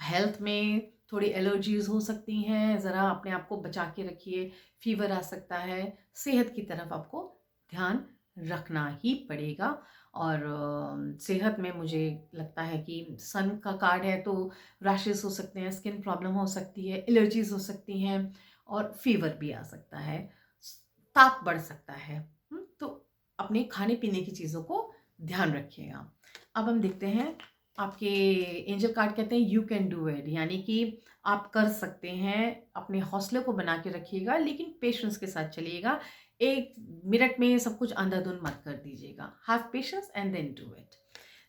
हेल्थ में थोड़ी एलर्जीज़ हो सकती हैं, ज़रा अपने आप को बचा के रखिए, फ़ीवर आ सकता है, सेहत की तरफ आपको ध्यान रखना ही पड़ेगा। और सेहत में मुझे लगता है कि सन का कार्ड है, तो रैशेज़ हो सकते हैं, स्किन प्रॉब्लम हो सकती है, एलर्जीज़ हो सकती हैं और फ़ीवर भी आ सकता है, ताप बढ़ सकता है। तो अपने खाने-पीने की चीज़ों को ध्यान रखिएगा। अब हम देखते हैं, आपके एंजल कार्ड कहते हैं यू कैन डू इट, यानी कि आप कर सकते हैं। अपने हौसले को बना के रखिएगा, लेकिन पेशेंस के साथ चलिएगा। 1 मिनट में सब कुछ अंधाधुंध मत कर दीजिएगा। Have patience and then do it.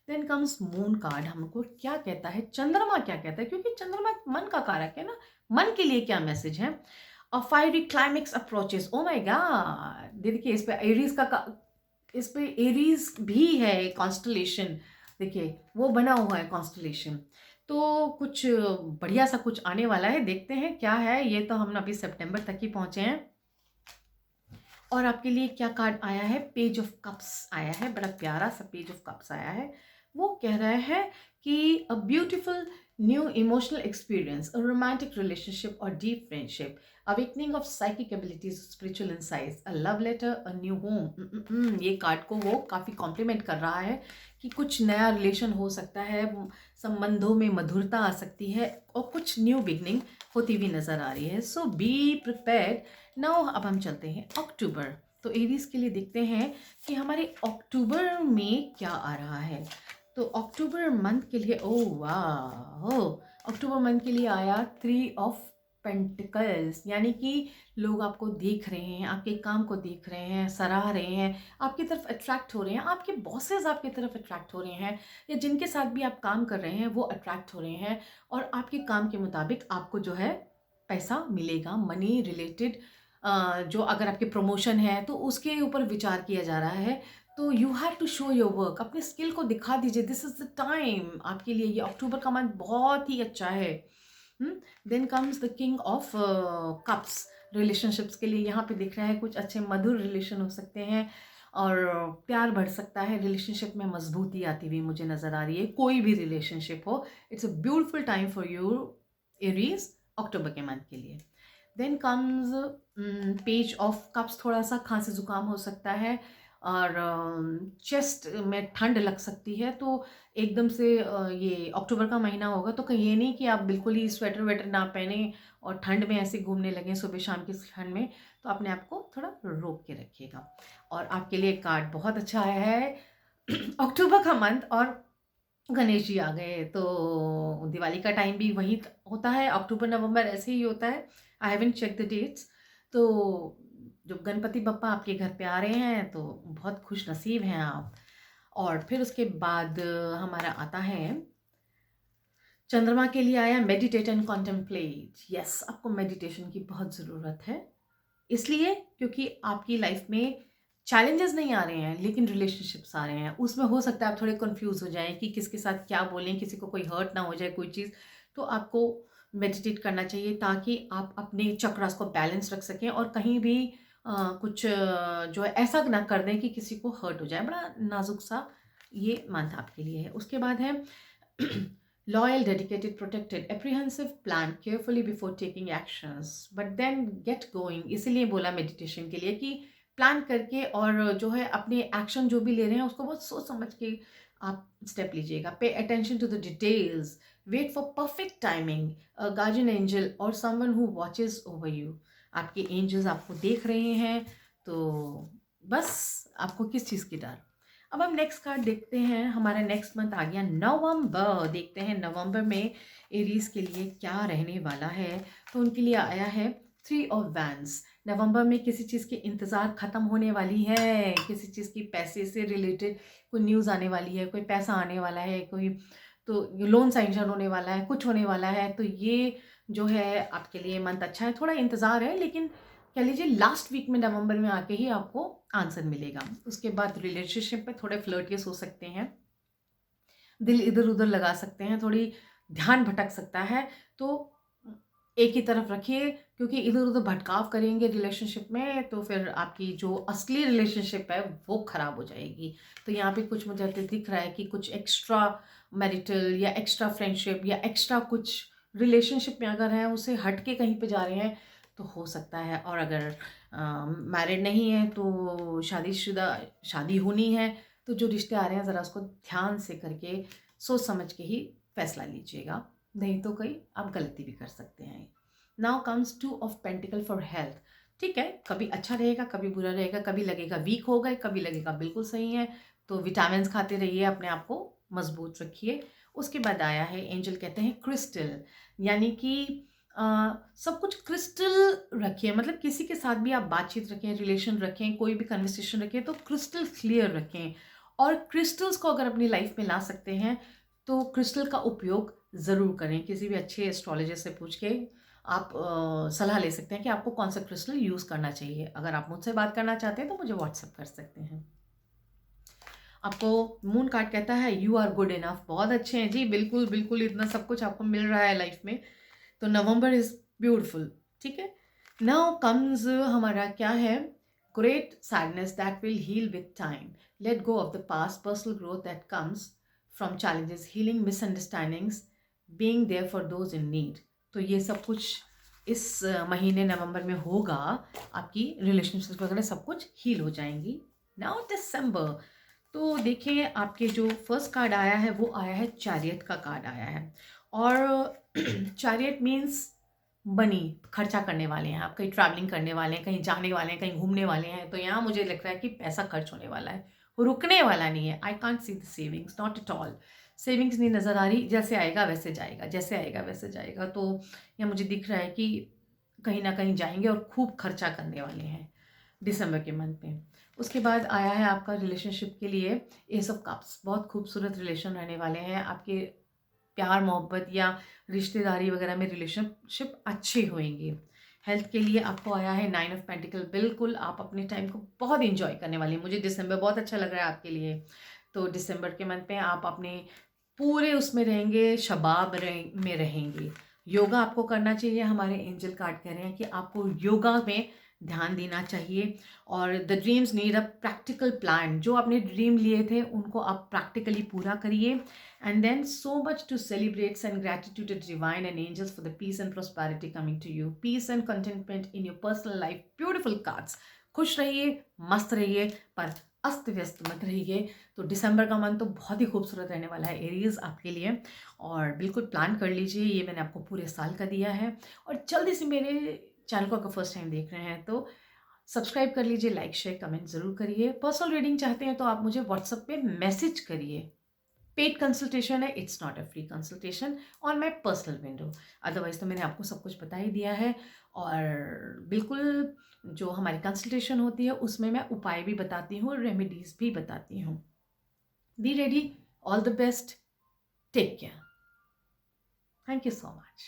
Then comes moon card, हमको क्या कहता है, चंद्रमा क्या कहता है, क्योंकि चंद्रमा मन का कारक है ना, मन के लिए क्या मैसेज है। A fiery climax approaches, oh my god! देखिए इस पे एरीज़ का इस पे एरीज़ भी है कॉन्स्टेलेशन, देखिए वो बना हुआ है कॉन्स्टेलेशन। तो कुछ बढ़िया सा कुछ आने वाला है, देखते हैं क्या है। ये तो हम अभी सितंबर तक ही पहुँचे हैं। और आपके लिए क्या कार्ड आया है, पेज ऑफ कप्स आया है, बड़ा प्यारा सा पेज ऑफ कप्स आया है। वो कह रहा है कि a beautiful new emotional experience, a romantic relationship or deep friendship, awakening of psychic abilities, spiritual insights, a love letter, a new home. ये कार्ड को वो काफ़ी कॉम्प्लीमेंट कर रहा है कि कुछ नया रिलेशन हो सकता है, संबंधों में मधुरता आ सकती है और कुछ न्यू बिगनिंग होती हुई नज़र आ रही है। सो बी प्रिपेयर्ड नाउ। अब हम चलते हैं अक्टूबर। तो एरीज के लिए देखते हैं कि हमारे अक्टूबर में क्या आ रहा है। तो अक्टूबर मंथ के लिए, ओह वाह, अक्टूबर मंथ के लिए आया 3 ऑफ पेंटिकल्स, यानी कि लोग आपको देख रहे हैं, आपके काम को देख रहे हैं, सराह रहे हैं, आपकी तरफ अट्रैक्ट हो रहे हैं, आपके बॉसेस आपकी तरफ अट्रैक्ट हो रहे हैं, या जिनके साथ भी आप काम कर रहे हैं वो अट्रैक्ट हो रहे हैं, और आपके काम के मुताबिक आपको जो है पैसा मिलेगा, मनी रिलेटेड। जो अगर आपके प्रमोशन है तो उसके ऊपर विचार किया जा रहा है। तो you have to show your work, अपने स्किल को दिखा दीजिए, दिस इज द टाइम आपके लिए। ये अक्टूबर का मंथ बहुत ही अच्छा है। Then comes the king of cups, relationships के लिए यहाँ पे दिख रहा है कुछ अच्छे मधुर रिलेशन हो सकते हैं और प्यार बढ़ सकता है, रिलेशनशिप में मजबूती आती हुई मुझे नज़र आ रही है, कोई भी रिलेशनशिप हो। It's a beautiful time for you Aries, October के मंथ के लिए। Then comes page of cups, थोड़ा सा खांसी जुकाम हो सकता है और चेस्ट में ठंड लग सकती है। तो एकदम से ये अक्टूबर का महीना होगा, तो कहीं ये नहीं कि आप बिल्कुल ही स्वेटर वेटर ना पहने और ठंड में ऐसे घूमने लगें सुबह शाम की ठंड में। तो अपने आप को थोड़ा रोक के रखिएगा। और आपके लिए कार्ड बहुत अच्छा आया है अक्टूबर का मंथ, और गणेश जी आ गए, तो दिवाली का टाइम भी वही होता है, अक्टूबर नवंबर ऐसे ही होता है। I haven't check the dates. तो जब गणपति बप्पा आपके घर पे आ रहे हैं तो बहुत खुश नसीब हैं आप। और फिर उसके बाद हमारा आता है, चंद्रमा के लिए आया मेडिटेट एंड कॉन्टेम्पलेट। यस, आपको मेडिटेशन की बहुत ज़रूरत है, इसलिए क्योंकि आपकी लाइफ में चैलेंजेस नहीं आ रहे हैं, लेकिन रिलेशनशिप्स आ रहे हैं। उसमें हो सकता है आप थोड़े कंफ्यूज हो जाएं कि किसके साथ क्या बोलें, किसी को कोई हर्ट ना हो जाए कोई चीज़। तो आपको मेडिटेट करना चाहिए ताकि आप अपने चक्रास को बैलेंस रख सकें और कहीं भी कुछ जो है ऐसा ना कर दें कि किसी को हर्ट हो जाए। बड़ा नाजुक सा ये मंथ आपके लिए है। उसके बाद है loyal, dedicated, protected, apprehensive, plan carefully before taking actions, but then get going। इसीलिए बोला मेडिटेशन के लिए कि प्लान करके और जो है अपने एक्शन जो भी ले रहे हैं उसको बहुत सोच समझ के आप स्टेप लीजिएगा। Pay attention to the details, wait for perfect timing, guardian angel or someone who watches over you. आपके एंजल्स आपको देख रहे हैं, तो बस आपको किस चीज़ की डर। अब हम नेक्स्ट कार्ड देखते हैं। हमारा नेक्स्ट मंथ आ गया नवंबर। देखते हैं नवंबर में एरीज के लिए क्या रहने वाला है। तो उनके लिए आया है 3 ऑफ वैंड्स। नवंबर में किसी चीज़ की इंतज़ार ख़त्म होने वाली है, किसी चीज़ की पैसे से रिलेटेड कोई न्यूज़ आने वाली है, कोई पैसा आने वाला है, कोई तो लोन सैंक्शन होने वाला है, कुछ होने वाला है। तो ये जो है आपके लिए मंथ अच्छा है, थोड़ा इंतज़ार है, लेकिन कह लीजिए लास्ट वीक में नवंबर में आके ही आपको आंसर मिलेगा। उसके बाद रिलेशनशिप में थोड़े फ्लर्टियस हो सकते हैं, दिल इधर उधर लगा सकते हैं, थोड़ी ध्यान भटक सकता है। तो एक ही तरफ रखिए, क्योंकि इधर उधर भटकाव करेंगे रिलेशनशिप में तो फिर आपकी जो असली रिलेशनशिप है वो खराब हो जाएगी। तो यहाँ पे कुछ मुझे दिख रहा है कि कुछ एक्स्ट्रा मैरिटल या एक्स्ट्रा फ्रेंडशिप या एक्स्ट्रा कुछ रिलेशनशिप में अगर है उसे हट के कहीं पे जा रहे हैं तो हो सकता है। और अगर मैरिड नहीं है तो शादीशुदा शादी होनी है, तो जो रिश्ते आ रहे हैं ज़रा उसको ध्यान से करके सोच समझ के ही फैसला लीजिएगा, नहीं तो कहीं आप गलती भी कर सकते हैं। Now comes 2 of pentacle for health. ठीक है, कभी अच्छा रहेगा, कभी बुरा रहेगा, कभी लगेगा वीक हो गए, कभी लगेगा बिल्कुल सही है। तो विटामिन खाते रहिए, अपने आप को मजबूत रखिए। उसके बाद आया है एंजल कहते हैं क्रिस्टल, यानी कि सब कुछ क्रिस्टल रखिए। मतलब किसी के साथ भी आप बातचीत रखें, रिलेशन रखें, कोई भी कन्वर्सेशन रखें तो क्रिस्टल क्लियर रखें। और क्रिस्टल्स को अगर अपनी लाइफ में ला सकते हैं तो क्रिस्टल का उपयोग ज़रूर करें। किसी भी अच्छे एस्ट्रोलॉजर से पूछ के आप सलाह ले सकते हैं कि आपको कौन सा क्रिस्टल यूज़ करना चाहिए। अगर आप मुझसे बात करना चाहते हैं तो मुझे व्हाट्सएप कर सकते हैं। आपको मून कार्ड कहता है यू आर गुड इनफ। बहुत अच्छे हैं जी, बिल्कुल बिल्कुल, इतना सब कुछ आपको मिल रहा है लाइफ में, तो नवंबर इज़ ब्यूटीफुल। ठीक है, नाउ कम्स हमारा क्या है, great sadness that will heal with time, let go of the past, personal growth that comes from challenges, healing misunderstandings, being there for those in need. तो ये सब कुछ इस महीने नवंबर में होगा। आपकी रिलेशनशिप वगैरह सब कुछ हील हो जाएंगी। नाउ दिसंबर, तो देखिए आपके जो फर्स्ट कार्ड आया है वो आया है चैरियट का कार्ड आया है। और चैरियट मीन्स मनी, खर्चा करने वाले हैं आप, कहीं ट्रैवलिंग करने वाले हैं, कहीं जाने वाले हैं, कहीं घूमने वाले हैं। तो यहाँ मुझे लग रहा है कि पैसा खर्च होने वाला है, रुकने वाला नहीं है। I can't see the savings, not at all. Savings नहीं नज़र आ रही, जैसे आएगा वैसे जाएगा, जैसे आएगा वैसे जाएगा। तो यहाँ मुझे दिख रहा है कि कहीं ना कहीं जाएंगे और खूब खर्चा करने वाले हैं दिसंबर के मंथ में। उसके बाद आया है आपका रिलेशनशिप के लिए एस ऑफ कप्स। बहुत खूबसूरत रिलेशन रहने वाले हैं आपके, प्यार मोहब्बत या रिश्तेदारी वगैरह में रिलेशनशिप अच्छे होंगे। हेल्थ के लिए आपको आया है 9 ऑफ पेंटिकल। बिल्कुल आप अपने टाइम को बहुत इंजॉय करने वाली हैं। मुझे दिसंबर बहुत अच्छा लग रहा है आपके लिए। तो दिसंबर के मंथ में आप अपने पूरे उसमें रहेंगे, में रहेंगे। योगा आपको करना चाहिए। हमारे एंजल कार्ड कह रहे हैं कि आपको योगा में ध्यान देना चाहिए। और the dreams need a practical plan. जो आपने ड्रीम लिए थे उनको आप प्रैक्टिकली पूरा करिए। And then so much to celebrates and gratitude to divine and angels for the peace and prosperity coming to you, peace and contentment in your personal life. Beautiful cards. खुश रहिए, मस्त रहिए, पर अस्त व्यस्त मत रहिए। तो दिसंबर का मंथ तो बहुत ही खूबसूरत रहने वाला है एरीज आपके लिए, और बिल्कुल प्लान कर लीजिए। ये मैंने आपको पूरे साल का दिया है। और जल्दी से मेरे चैनल को अगर फर्स्ट टाइम देख रहे हैं तो सब्सक्राइब कर लीजिए, लाइक शेयर कमेंट ज़रूर करिए। पर्सनल रीडिंग चाहते हैं तो आप मुझे व्हाट्सएप पे मैसेज करिए। पेड कंसल्टेशन है, it's not a free consultation on my personal window. Otherwise तो मैंने आपको सब कुछ बता ही दिया है। और बिल्कुल जो हमारी कंसल्टेशन होती है उसमें मैं उपाय भी बताती हूँ, रेमेडीज भी बताती हूँ। Be ready, all the best, take care, thank you so much,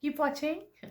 keep watching.